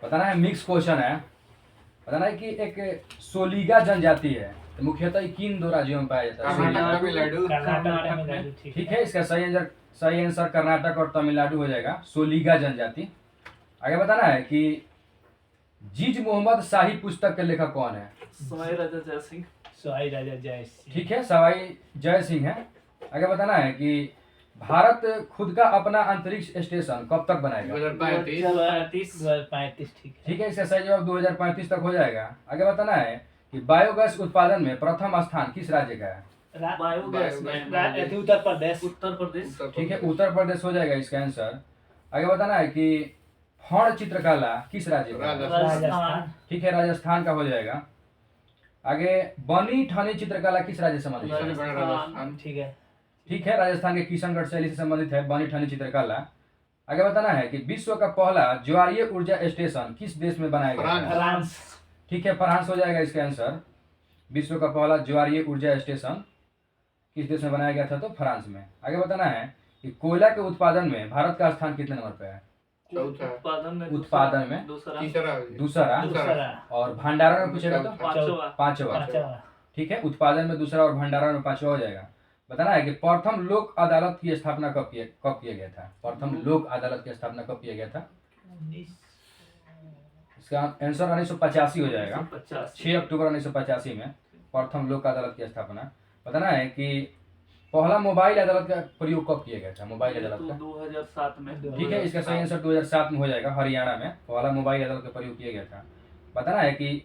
बताना है mix question है। बताना है कि एक सोलीगा जनजाति है तो मुख्यतः किन दो राज्यों में पाया जाता है? कर्नाटक, तमिलनाडु। कर्नाटक तमिलनाडु, ठीक है, इसका सही आंसर कर्नाटक और तमिलनाडु हो जाएगा, सोलीगा जनजाति। आगे बताना है कि जीज मोहम्मद शाही पुस्तक के लेखक कौन है? सवाई राजा जय सिंह। सवाई राजा जय सिंह। ठीक है, सवाई जय सिंह है। आगे बताना है कि भारत खुद का अपना अंतरिक्ष स्टेशन कब तक बनाएगा? 2035। 2035, ठीक है। ठीक है, इसका सही जवाब 2035 तक हो जाएगा। आगे बताना है कि बायोगैस उत्पादन में प्रथम स्थान किस राज्य का है? बायोगैस में उत्तर प्रदेश। उत्तर प्रदेश। ठीक है, उत्तर प्रदेश हो जाएगा इसका आंसर। आगे बताना है कि फण चित्रकला किस राज्य का है? राजस्थान। ठीक है, राजस्थान का हो जाएगा। आगे बनी ठनी चित्रकला किस राज्य से संबंधित है? राजस्थान। ठीक है। ठीक है, राजस्थान के किशनगढ़ शैली से संबंधित है बनी ठनी चित्रकला। आगे बताना है कि विश्व का पहला ज्वारीय ऊर्जा स्टेशन किस देश में बनाया गया है? फ्रांस। ठीक है, फ्रांस हो जाएगा इसका आंसर। विश्व का पहला ज्वारीय ऊर्जा स्टेशन किस देश में बनाया गया था? तो फ्रांस में। आगे बताना है कि कोयला के उत्पादन में भारत का स्थान कितने नंबर पे है? उत्पादन में दूसरा और भंडारण में पूछेगा तो पांचवा। पांचवा। ठीक है, उत्पादन में दूसरा और भंडारण में पांचवा हो जाएगा। बताना है कि प्रथम लोक अदालत की स्थापना कब किया गया था? प्रथम लोक अदालत की स्थापना कब किया गया था? इसका आंसर 1985 हो जाएगा। 6 अक्टूबर 1985 में प्रथम लोक अदालत की स्थापना। बताना है कि पहला मोबाइल अदालत का प्रयोग कब किया गया था? मोबाइल अदालत का 2007 में। ठीक है, इसका सही आंसर 2007 में हो जाएगा। हरियाणा में पहला मोबाइल अदालत का प्रयोग किया गया था। बताना है कि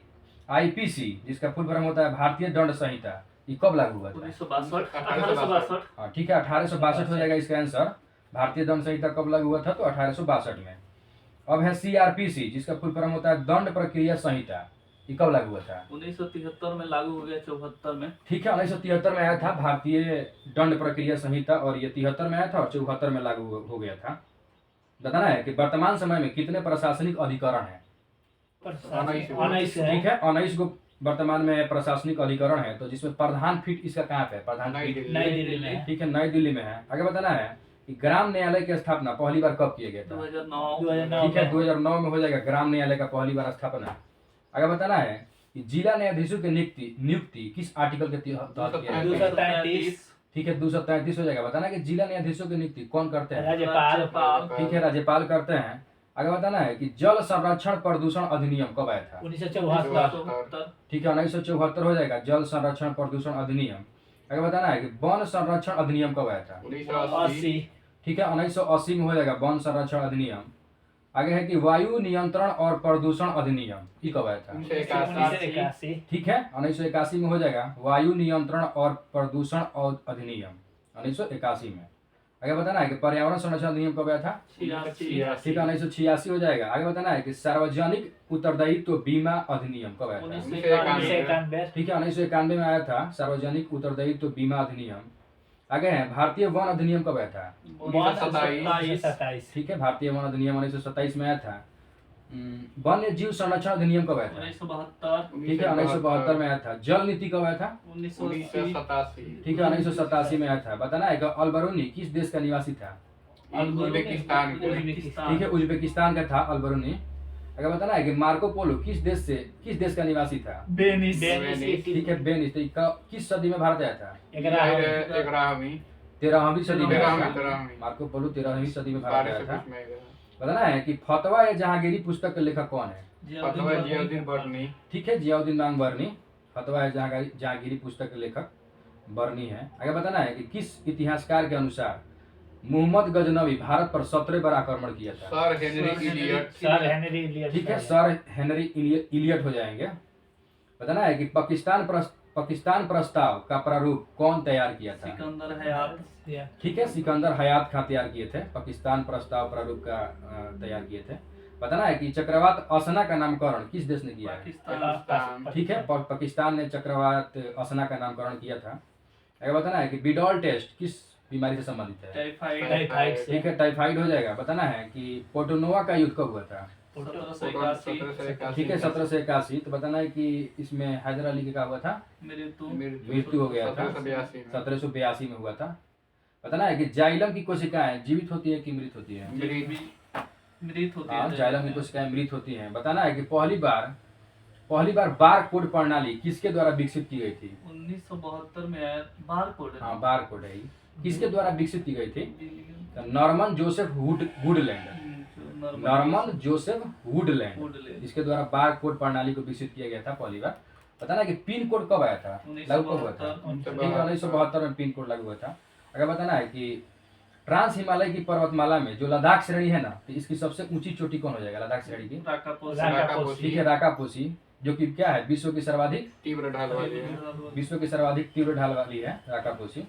आईपीसी जिसका फुल फॉर्म होता है भारतीय दंड संहिता, ये कब लागू हुआ था? 1862। हाँ ठीक है, 1862 हो जाएगा इसका आंसर। भारतीय दंड संहिता कब लागू हुआ था? तो 1862 में। अब है सीआरपीसी जिसका फुल फॉर्म होता है दंड प्रक्रिया संहिता, ये कब लागू हुआ था? 1973 में लागू हो गया, 74 में। ठीक है, 1973 में आया था भारतीय दंड प्रक्रिया संहिता और ये 73 में आया था और 74 में लागू हो गया था। बताना है कि वर्तमान समय में कितने प्रशासनिक अधिकरण है? 19 ठीक है, 19 को वर्तमान में प्रशासनिक अधिकरण है। तो जिसमें प्रधान फीट इसका कहाँ पे है? प्रधान फीट नई दिल्ली में। ठीक है, नई दिल्ली में है। आगे बताना है कि ग्राम न्यायालय की स्थापना पहली बार कब किया गया था? 2009। ठीक है, 2009 में हो जाएगा ग्राम न्यायालय का पहली बार स्थापना। आगे बताना है कि जिला न्यायाधीशों की नियुक्ति किस आर्टिकल के तहत किया जाता है? 233। ठीक है, 233 हो जाएगा। बताना है कि जिला न्यायाधीशों की नियुक्ति कौन करते हैं? राज्यपाल। ठीक है, राज्यपाल करते हैं। आगे बताना है कि जल संरक्षण प्रदूषण अधिनियम कब आया था? 1974। ठीक है, 1974 हो जाएगा जल संरक्षण प्रदूषण अधिनियम। आगे बताना है कि वन संरक्षण अधिनियम कब आया था? 80। ठीक है, 1980 में हो जाएगा वन संरक्षण अधिनियम। आगे है कि वायु नियंत्रण और प्रदूषण अधिनियम, ये कब आया था? 1981। ठीक है, 1981 में हो जाएगा वायु नियंत्रण और प्रदूषण और अधिनियम 1981 में। आगे बताना है कि पर्यावरण संरक्षण अधिनियम कब आया था? 86। ठीक है, 1986 हो जाएगा। आगे बताना है कि सार्वजनिक उत्तरदायित्व बीमा अधिनियम कब आया था? 1991। ठीक है, 1991 में आया था सार्वजनिक उत्तरदायित्व बीमा अधिनियम। आगे है भारतीय वन अधिनियम कब आया था? 1927। ठीक है, भारतीय वन अधिनियम 1927 में आया था। वन्य जीव संरक्षण अधिनियम कब आया था? 1972। ठीक है, 1972 में आया था। जल नीति कब आया था? 1987। ठीक है, 1987 में आया था। बताना है कि अलबरूनी किस देश का निवासी था? उज्बेकिस्तान। ठीक है, उज्बेकिस्तान का था अलबरूनी। अगर बताना है कि मार्को पोलो किस देश का निवासी था? वेनिस। ठीक है, वेनिस। तो किस सदी में भारत आया था? 13वीं सदी में आया था। मार्को पोलो 13वीं सदी में भारत आया था। बताना है कि फतवा या जहांगीरी पुस्तक के लेखक कौन है? ठीक है, जियाउद्दीन बांग बर्नी। फतवा या जहांगीरी पुस्तक के लेखक बर्नी है। आगे बताना है कि किस इतिहासकार के अनुसार मोहम्मद गजनवी भारत पर 17 बार आक्रमण किया था? Sir Henry Elliot. ठीक है, सर हेनरी इलियट हो जाएंगे। बताना है कि पाकिस्तान प्रस्ताव का प्रारूप कौन तैयार किया था? सिकंदर हयात। ठीक है, सिकंदर हयात खान तैयार किए थे। पाकिस्तान प्रस्ताव प्रारूप का तैयार किए थे। बताना है कि चक्रवात असना का नामकरण किस देश ने किया है? पाकिस्तान। ठीक है, पाकिस्तान ने चक्रवात असना का नामकरण किया था। आगे बताना है कि बिडॉल टेस्ट किस बीमारी से संबंधित है? टाइफाइड से। ठीक है, टाइफाइड हो जाएगा। बताना है कि पोर्टोनोवा का युद्ध कब हुआ था? 1781। ठीक है, 1781। तो बताना है कि इसमें हैदर अली का हुआ था? मृत्यु हो गया था, 1782 में हुआ था। बताना है कि जाइलम की कोशिकाएं जीवित होती है कि मृत होती है? मृत होती हाँ है। जाइलम की कोशिकाएं मृत होती हैं। बताना है कि पहली बार बार कोड प्रणाली किसके द्वारा विकसित की गई थी? 1972 में आया बार कोड। हाँ बार कोड है, किसके द्वारा विकसित की गई थी? Norman Joseph Woodland, Norman Joseph Woodland, इसके द्वारा बार कोड प्रणाली को विकसित किया गया था पहली बार। पता ना कि पिन कोड कब आया था, लागू कब हुआ था? 1972 में पिन कोड लागू हुआ था। अगर बताना है कि ट्रांस हिमालय की पर्वतमाला में जो लद्दाख श्रेणी है ना, तो इसकी सबसे ऊंची चोटी कौन हो जाएगा लद्दाख श्रेणी की? ठीक है राकापोशी, जो कि क्या है विश्व की सर्वाधिक तीव्र ढाल वाली है। विश्व की सर्वाधिक तीव्र ढाल वाली है राकापोशी।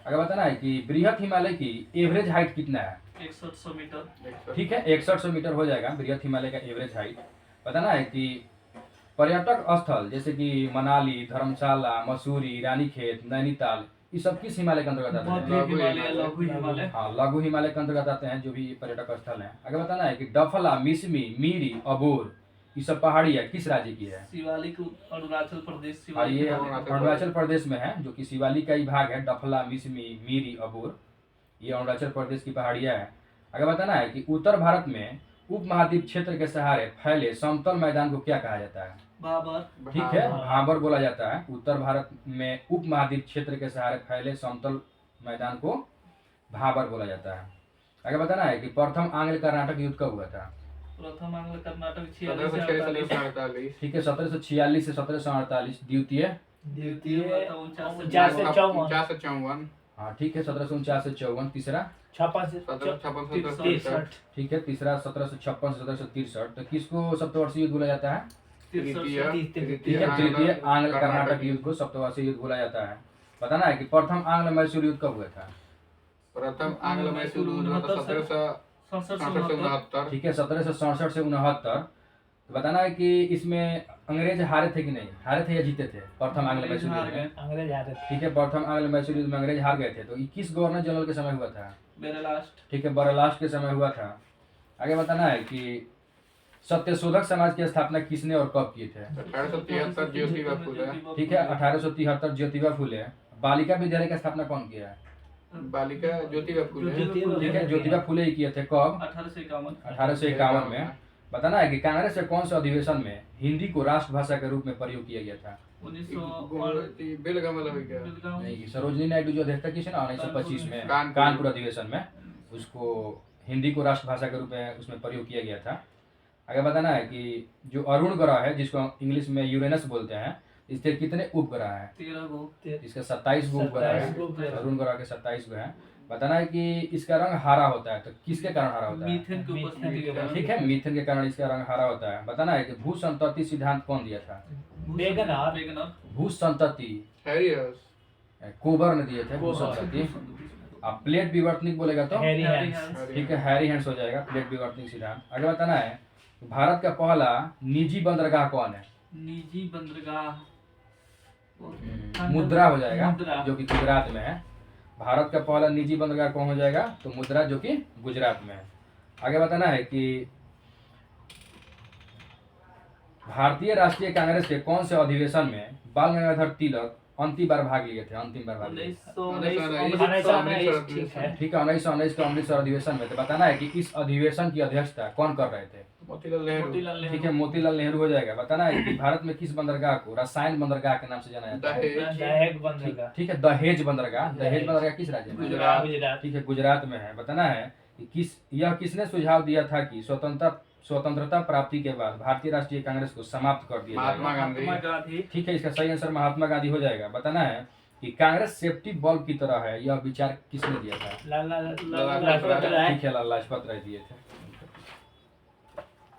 अगर बताना है कि बृहत हिमालय की एवरेज हाइट कितना है? 6100 मीटर। ठीक है 6100 मीटर हो जाएगा बृहत हिमालय का एवरेज हाइट। बताना है कि पर्यटक स्थल जैसे कि मनाली, धर्मशाला, मसूरी, रानीखेत, नैनीताल, ये सब किस हिमालय के अंतर्गत आते हैं? लघु हिमालय। हाँ लघु हिमालय के अंतर्गत आते हैं जो भी पर्यटक स्थल हैं। अगर बताना है कि डफला, मिसमी, मीरी, अबोर, ये सब पहाड़ियाँ किस राज्य की है? शिवालिक अरुणाचल प्रदेश। हाँ ये अरुणाचल प्रदेश में है, जो कि शिवालिक का ही भाग है। डफला, मिसमी, मीरी, अबोर, ये अरुणाचल प्रदेश की पहाड़ियाँ है। अगर बताना है कि उत्तर भारत में उपमहाद्वीप क्षेत्र के सहारे फैले समतल मैदान को क्या कहा जाता है? भाबर। ठीक है भाबर बोला जाता है। उत्तर भारत में उपमहाद्वीप क्षेत्र के सहारे फैले समतल मैदान को भाबर बोला जाता है। अगर बताना है कि प्रथम आंग्ल कर्नाटक युद्ध कब हुआ था? प्रथम आंग्ल कर्नाटक 1746। ठीक है 1746 से 1748। द्वितीय 4954। हाँ ठीक है 1749 से 54। तीसरा 56 ठीक है तीसरा 1756 से 1763। तो किसको सप्तवर्षीय युद्ध बोला जाता है? तृतीय। ठीक है तृतीय आंग्ल कर्नाटक युद्ध को सप्तवर्षीय युद्ध बोला जाता है। बताना है कि प्रथम आंग्ल मैसूर युद्ध कब हुआ था? प्रथम आंग्ल मैसूर युद्ध 1767। ठीक है 1767 से 69। तो बताना है कि इसमें अंग्रेज हारे थे कि नहीं? हारे थे या जीते थे प्रथम आंग्ल मैसूर युद्ध में? अंग्रेज हारे थे। ठीक है प्रथम आंग्ल मैसूर युद्ध में अंग्रेज हार गए थे। तो ये किस गवर्नर जनरल के समय हुआ था? बेरलास्ट। ठीक है बरलास्ट के समय हुआ था। आगे बताना है कि सत्यशोधक समाज की स्थापना किसने और कब किए थे? 1873 ज्योतिबा फुले। ठीक है 1873 ज्योतिबा फुले। बालिका विद्यालय की स्थापना कौन किया है? बालिका ज्योतिबा फुले। ठीक है ज्योतिबा फुले ही किए थे। कब? 1851 में। बताना है कि कांग्रेस के कौन से अधिवेशन में हिंदी को राष्ट्रभाषा के रूप में प्रयोग किया गया था? 1900 नहीं सरोजनी नायडू जो अध्यक्षता की थी ना 1925 में कानपुर अधिवेशन में, उसको हिंदी को राष्ट्रभाषा के रूप में उसमें प्रयोग किया गया था। आगे बताना है कि जो अरुण ग्रह है जिसको इंग्लिश में यूरेनस बोलते हैं, इसके कितने उपग्रह हैं? 13 गो। इसके 27 गो उपग्रह है। अरुण ग्रह के 27 गो हैं। बताना है कि इसका रंग हरा होता है। तो किसके कारण हरा होता है? मीथेन की उपस्थिति के कारण। ठीक है मीथेन के कारण इसका रंग हरा होता है। बताना है कि भू संतति सिद्धांत कौन दिया था? वेगनर। भू संतति कोबर ने दिए थे भू संतति। अब प्लेट विवर्तनिक बोलेगा तो हैरी हैंड्स। ठीक है हैरी हैंड्स हो जाएगा प्लेट विवर्तनिक सिद्धांत। आगे बताना है भारत का पहला निजी बंदरगाह कौन है? निजी बंदरगाह मुद्रा हो जाएगा मुद्रा। जो कि गुजरात में है। भारत का पहला निजी बंदरगाह कौन हो जाएगा? तो मुद्रा जो कि गुजरात में है। आगे बताना है कि भारतीय राष्ट्रीय कांग्रेस के कौन से अधिवेशन में बाल गंगाधर तिलक अंतिम बार भाग लिए थे? अंतिम बार भाग लिए थे। ठीक है 1919 के अमृतसर अधिवेशन में। तो बताना है कि इस अधिवेशन की अध्यक्षता कौन कर रहे थे? मोतीलाल नेहरू। ठीक है मोतीलाल नेहरू हो जाएगा। बताना है कि भारत में किस बंदरगाह को रसायन बंदरगाह के नाम से जाना जाता है? दहेज बंदरगाह। ठीक है दहेज बंदरगाह। दहेज बंदरगाह किस राज्य में? गुजरात। ठीक है गुजरात में है। बताना है कि किसने सुझाव दिया था कि स्वतंत्रता प्राप्ति के बाद भारतीय राष्ट्रीय कांग्रेस को समाप्त कर दिया महात्मा जाएगा? गांधी। ठीक है इसका सही आंसर महात्मा गांधी हो जाएगा। बताना है कि कांग्रेस सेफ्टी बल्ब की तरह है, यह विचार किसने दिया था? लाला लाजपत राय। ठीक है लाला लाजपत राय दिए थे।